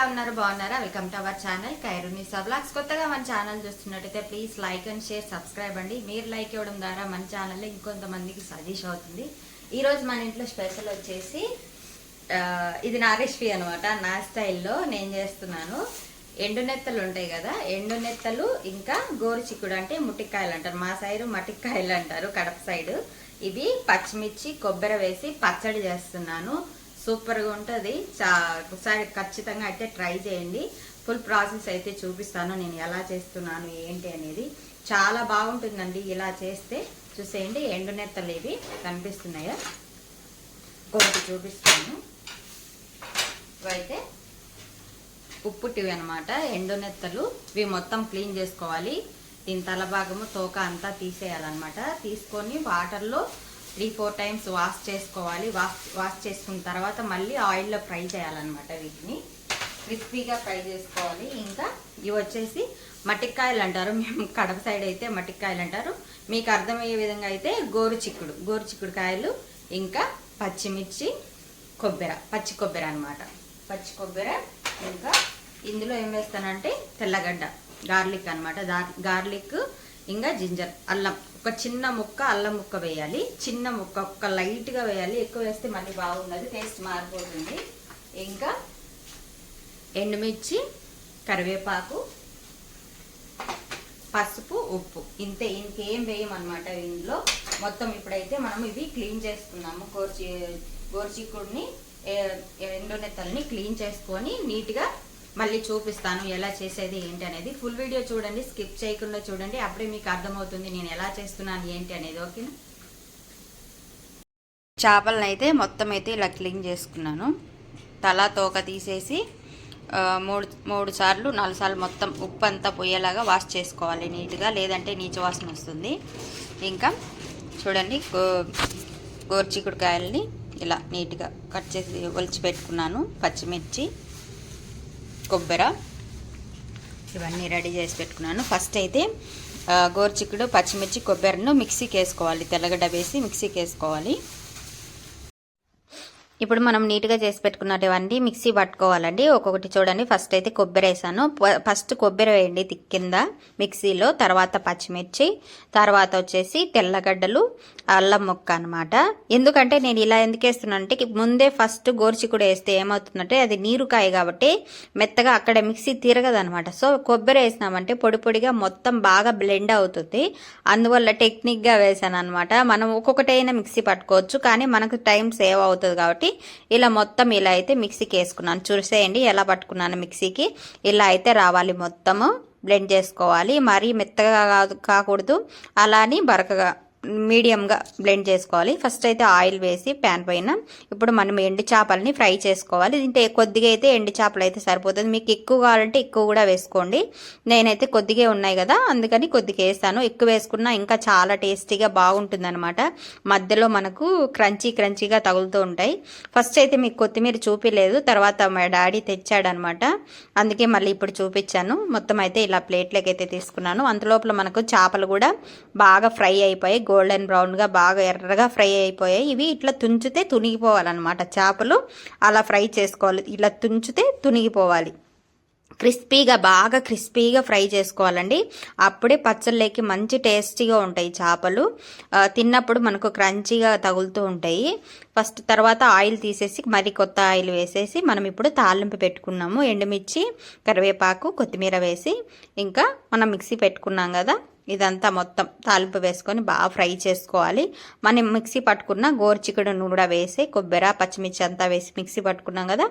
ఉన్నారు బాగున్నారా? Welcome to our channel Khairunnisa vlogs. కొత్తగా మన ఛానల్ చూస్తున్నట్టయితే please like and share, subscribe అండి. మీరు లైక్ ఇవ్వడం ద్వారా మన ఛానల్లో ఇంకొంతమందికి సజెస్ట్ అవుతుంది. ఈరోజు మన ఇంట్లో స్పెషల్ వచ్చేసి ఇది నా రెసిపీ అనమాట. నా స్టైల్లో నేను చేస్తున్నాను. ఎండు నెత్తలు ఉంటాయి కదా, ఎండు నెత్తలు ఇంకా గోరుచిక్కుడు అంటే ముట్టికాయలు అంటారు, మా సైడు మట్టికాయలు అంటారు కడప సైడు. ఇవి పచ్చిమిర్చి కొబ్బరి వేసి పచ్చడి చేస్తున్నాను. సూపర్గా ఉంటుంది. ఒకసారి ఖచ్చితంగా అయితే ట్రై చేయండి. ఫుల్ ప్రాసెస్ అయితే చూపిస్తాను నేను ఎలా చేస్తున్నాను ఏంటి అనేది. చాలా బాగుంటుందండి ఇలా చేస్తే. చూసేయండి, ఎండు నెత్తలు ఇవి కనిపిస్తున్నాయా, ఇంకొకటి చూపిస్తాను. ఇవైతే ఉప్పుటివి అనమాట ఎండు నెత్తలు. ఇవి మొత్తం క్లీన్ చేసుకోవాలి. దీని తల భాగము తోక అంతా తీసేయాలన్నమాట. తీసుకొని వాటర్లో 3-4 టైమ్స్ వాష్ చేసుకోవాలి. వాష్ చేసుకున్న తర్వాత మళ్ళీ ఆయిల్లో ఫ్రై చేయాలన్నమాట. వీటిని క్రిస్పీగా ఫ్రై చేసుకోవాలి. ఇంకా ఇవి వచ్చేసి మట్టికాయలు అంటారు, మేము కడప సైడ్ అయితే మట్టికాయలు అంటారు. మీకు అర్థమయ్యే విధంగా అయితే గోరుచిక్కుడు కాయలు, ఇంకా పచ్చిమిర్చి, పచ్చి కొబ్బరి అనమాట. పచ్చి కొబ్బరి, ఇంకా ఇందులో ఏం వేస్తానంటే తెల్లగడ్డ, గార్లిక్ అనమాట. గార్లిక్ ఇంకా జింజర్, అల్లం, ఒక చిన్న ముక్క అల్లం ముక్క వేయాలి. చిన్న ముక్క ఒక లైట్గా వేయాలి, ఎక్కువ వేస్తే మళ్ళీ బాగుండదు, టేస్ట్ మారిపోతుంది. ఇంకా ఎండుమిర్చి, కరివేపాకు, పసుపు, ఉప్పు, ఇంతే. ఇంకేం వేయమన్నమాట ఇందులో. మొత్తం ఇప్పుడైతే మనం ఇవి క్లీన్ చేసుకున్నాము. గోరుచిక్కుడిని, ఎండు నెత్తల్ని క్లీన్ చేసుకొని నీట్గా మళ్ళీ చూపిస్తాను ఎలా చేసేది ఏంటి అనేది. ఫుల్ వీడియో చూడండి, స్కిప్ చేయకుండా చూడండి, అప్పుడే మీకు అర్థమవుతుంది నేను ఎలా చేస్తున్నాను ఏంటి అనేది. ఓకేనా? చేపలను అయితే మొత్తం అయితే ఇలా క్లీన్ చేసుకున్నాను. తల తోక తీసేసి 3 సార్లు 4 సార్లు మొత్తం ఉప్పు అంతా పోయేలాగా వాష్ చేసుకోవాలి నీట్గా, లేదంటే నీచు వాసన వస్తుంది. ఇంకా చూడండి, గోరుచిక్కుడు కాయల్ని ఇలా నీట్గా కట్ చేసి ఒలిచి పెట్టుకున్నాను. పచ్చిమిర్చి, కొబ్బరి, ఇవన్నీ రెడీ చేసి పెట్టుకున్నాను. ఫస్ట్ అయితే గోరుచిక్కుడు, పచ్చిమిర్చి, కొబ్బరిను మిక్సీకి వేసుకోవాలి. తెల్లగడ్డ వేసి మిక్సీకి వేసుకోవాలి. ఇప్పుడు మనం నీట్గా చేసి పెట్టుకున్నటువంటి మిక్సీ పట్టుకోవాలండి. ఒక్కొక్కటి చూడండి. ఫస్ట్ అయితే కొబ్బరి వేసాను. ఫస్ట్ కొబ్బరి వేయండి కింద మిక్సీలో, తర్వాత పచ్చిమిర్చి, తర్వాత వచ్చేసి తెల్లగడ్డలు, అల్లం ముక్క అనమాట. ఎందుకంటే నేను ఇలా ఎందుకు వేస్తున్నానంటే, ముందే ఫస్ట్ గోరుచిక్కుడు వేస్తే ఏమవుతుందంటే అది నీరుకాయ కాబట్టి మెత్తగా అక్కడ మిక్సీ తిరగదనమాట. సో కొబ్బరి వేసినామంటే పొడి పొడిగా మొత్తం బాగా బ్లెండ్ అవుతుంది. అందువల్ల టెక్నిక్గా వేసాను అనమాట. మనం ఒక్కొక్కటైనా మిక్సీ పట్టుకోవచ్చు, కానీ మనకు టైం సేవ్ అవుతుంది కాబట్టి ఇలా మొత్తం ఇలా అయితే మిక్సీకి వేసుకున్నాను. చూసేయండి ఎలా పట్టుకున్నాను మిక్సీకి. ఇలా అయితే రావాలి, మొత్తము బ్లెండ్ చేసుకోవాలి. మరీ మెత్తగా కాకూడదు, అలాని బరకగా మీడియంగా బ్లెండ్ చేసుకోవాలి. ఫస్ట్ అయితే ఆయిల్ వేసి ప్యాన్ పైన ఇప్పుడు మనం ఎండు చేపలని ఫ్రై చేసుకోవాలి. దీంట్లో కొద్దిగా అయితే ఎండు చేపలు అయితే సరిపోతుంది. మీకు ఎక్కువ కావాలంటే ఎక్కువ కూడా వేసుకోండి. నేనైతే కొద్దిగా ఉన్నాయి కదా, అందుకని కొద్దిగా వేస్తాను. ఎక్కువ వేసుకున్నా ఇంకా చాలా టేస్టీగా బాగుంటుంది అనమాట. మధ్యలో మనకు క్రంచీగా తగులుతూ ఉంటాయి. ఫస్ట్ అయితే మీకు కొత్తిమీర చూపించలేదు, తర్వాత మా డాడీ తెచ్చాడనమాట, అందుకే మళ్ళీ ఇప్పుడు చూపించాను. మొత్తం అయితే ఇలా ప్లేట్లోకి అయితే తీసుకున్నాను. అంతలోపల మనకు చేపలు కూడా బాగా ఫ్రై అయిపోయాయి, గోల్డెన్ బ్రౌన్గా బాగా ఎర్రగా ఫ్రై అయిపోయాయి. ఇవి ఇట్లా తుంచితే తునిగిపోవాలన్నమాట. చేపలు అలా ఫ్రై చేసుకోవాలి, ఇలా తుంచితే తునిగిపోవాలి. బాగా క్రిస్పీగా ఫ్రై చేసుకోవాలండి. అప్పుడే పచ్చళ్ళకి మంచి టేస్టీగా ఉంటాయి చేపలు. తిన్నప్పుడు మనకు క్రంచీగా తగులుతూ ఉంటాయి. తర్వాత ఆయిల్ తీసేసి మరి కొత్త ఆయిల్ వేసేసి మనం ఇప్పుడు తాలింపు పెట్టుకున్నాము. ఎండుమిర్చి, కరివేపాకు, కొత్తిమీర వేసి ఇంకా మనం మిక్సీ పెట్టుకున్నాం కదా, ఇదంతా మొత్తం తాలింపు వేసుకొని బాగా ఫ్రై చేసుకోవాలి. మనం మిక్సీ పట్టుకున్న గోరుచిక్కుడును కూడా వేసి, కొబ్బరి, పచ్చిమిర్చి అంతా వేసి మిక్సీ పట్టుకున్నాం కదా,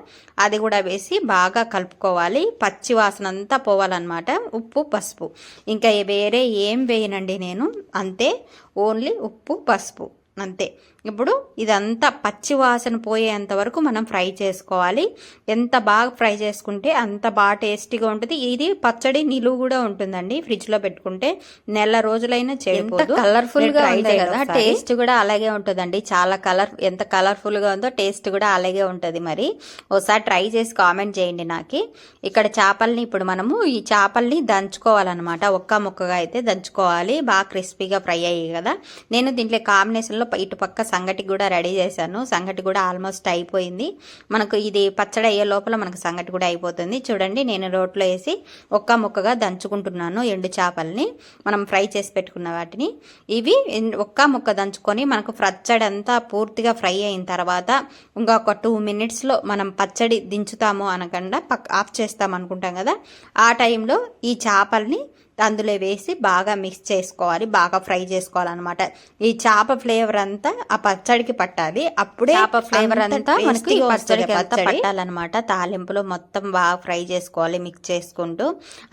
అది కూడా వేసి బాగా కలుపుకోవాలి. పచ్చి వాసన అంతా పోవాలన్నమాట. ఉప్పు, పసుపు, ఇంకా వేరే ఏం వేయనండి నేను, అంతే. ఓన్లీ ఉప్పు, పసుపు అంతే. ఇప్పుడు ఇదంతా పచ్చి వాసన పోయేంత వరకు మనం ఫ్రై చేసుకోవాలి. ఎంత బాగా ఫ్రై చేసుకుంటే అంత బాగా టేస్టీగా ఉంటుంది. ఇది పచ్చడి నిలువ కూడా ఉంటుందండి, ఫ్రిడ్జ్లో పెట్టుకుంటే నెల రోజులైనా చెడిపోదు. కలర్ఫుల్గా ఉంటాయి కదా, టేస్ట్ కూడా అలాగే ఉంటుందండి. చాలా ఎంత కలర్ఫుల్గా ఉందో టేస్ట్ కూడా అలాగే ఉంటుంది. మరి ఒకసారి ట్రై చేసి కామెంట్ చేయండి నాకు. ఇక్కడ చేపల్ని ఇప్పుడు మనము ఈ చేపల్ని దంచుకోవాలన్నమాట. ఒక్క ముక్కగా అయితే దంచుకోవాలి. బాగా క్రిస్పీగా ఫ్రై అయ్యాయి కదా. నేను దీంట్లో కాంబినేషన్లో ఇటు పక్క సంగటి కూడా రెడీ చేశాను. సంగటి కూడా ఆల్మోస్ట్ అయిపోయింది. మనకు ఇది పచ్చడి అయ్యే లోపల మనకు సంగటి కూడా అయిపోతుంది. చూడండి, నేను రోట్లో వేసి ఒక్క ముక్కగా దంచుకుంటున్నాను ఎండు చేపల్ని, మనం ఫ్రై చేసి పెట్టుకున్న వాటిని. ఇవి ఒక్క ముక్క దంచుకొని మనకు పచ్చడి అంతా పూర్తిగా ఫ్రై అయిన తర్వాత ఇంకొక 2 minutesలో మనం పచ్చడి దించుతాము అనకుండా ఆఫ్ చేస్తాం అనుకుంటాం కదా, ఆ టైంలో ఈ చేపల్ని అందులో వేసి బాగా మిక్స్ చేసుకోవాలి, బాగా ఫ్రై చేసుకోవాలన్నమాట. ఈ చేప ఫ్లేవర్ అంతా ఆ పచ్చడికి పట్టాలి. అప్పుడే చేప ఫ్లేవర్ అంతా మనకి పచ్చడికి అంతా పట్టాలన్నమాట. తాలింపులో మొత్తం బాగా ఫ్రై చేసుకోవాలి మిక్స్ చేసుకుంటూ.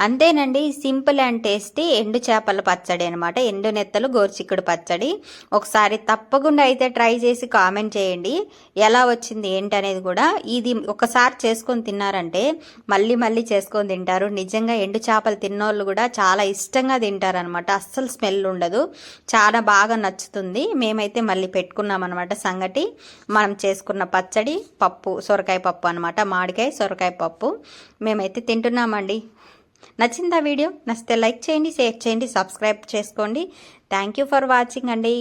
అంతేనండి, సింపుల్ అండ్ టేస్టీ ఎండు చేపల పచ్చడి అనమాట. ఎండు నెత్తలు గోరుచిక్కుడు పచ్చడి. ఒకసారి తప్పకుండా అయితే ట్రై చేసి కామెంట్ చేయండి ఎలా వచ్చింది ఏంటి అనేది కూడా. ఇది ఒకసారి చేసుకొని తిన్నారంటే మళ్ళీ మళ్ళీ చేసుకొని తింటారు. నిజంగా ఎండు చేపలు తిన్నోళ్ళు కూడా చాలా ఇష్టంగా తింటారనమాట. అస్సలు స్మెల్ ఉండదు, చాలా బాగా నచ్చుతుంది. మేమైతే మళ్ళీ పెట్టుకున్నాం అనమాట సంగటి, మనం చేసుకున్న పచ్చడి, పప్పు, సొరకాయ పప్పు అనమాట, మామిడికాయ సొరకాయ పప్పు మేమైతే తింటున్నామండి. నచ్చిందా వీడియో? నచ్చితే లైక్ చేయండి, షేర్ చేయండి, సబ్స్క్రైబ్ చేసుకోండి. థ్యాంక్ యూ ఫర్ వాచింగ్ అండి.